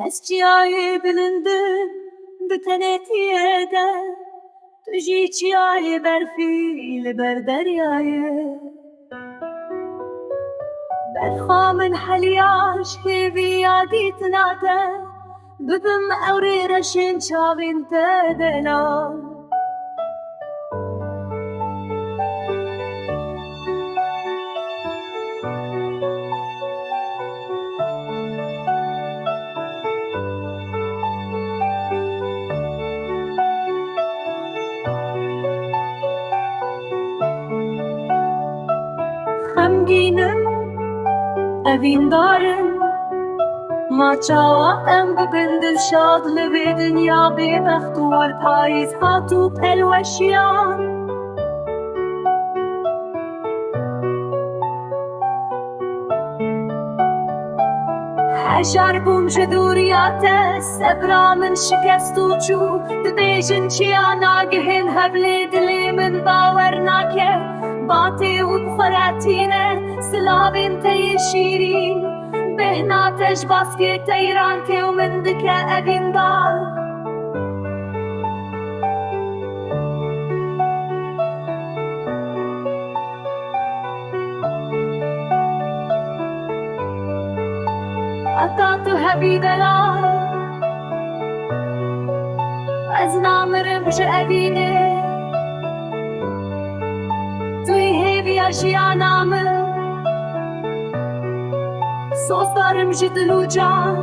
از چیای بلندم به تنتی ده تجی چیای برفی لبر دریایه برخامن حلیاش هیوی یادیت ناده ببم اوری رشن چاوین تدنا خمگینم اوین دارم ما چاوام ببند شاد لبی دنیا بی بختور پاییز هاتو پلوشیان حشر بوم جدوریات سبرا من شکست و چو دبیجن چیا ناگهن هبلی دلی من باور ناکه باتی و بخوراتینه سلابین تی شیرین بهناتش باسکی تیران که و من دکه اوین دار أتاتو هبي دلال از نامرم جأبيني توي هيبي أشياء صوص دارم جدلو جان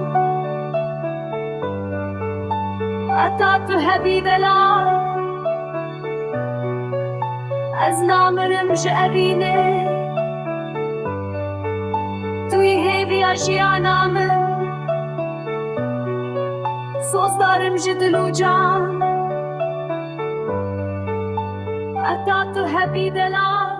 أتاتو هبي دلال از نامرم جأبيني توی هیوی اشیا نامه سوز دارم جدلو جان اتا تو هبی دلال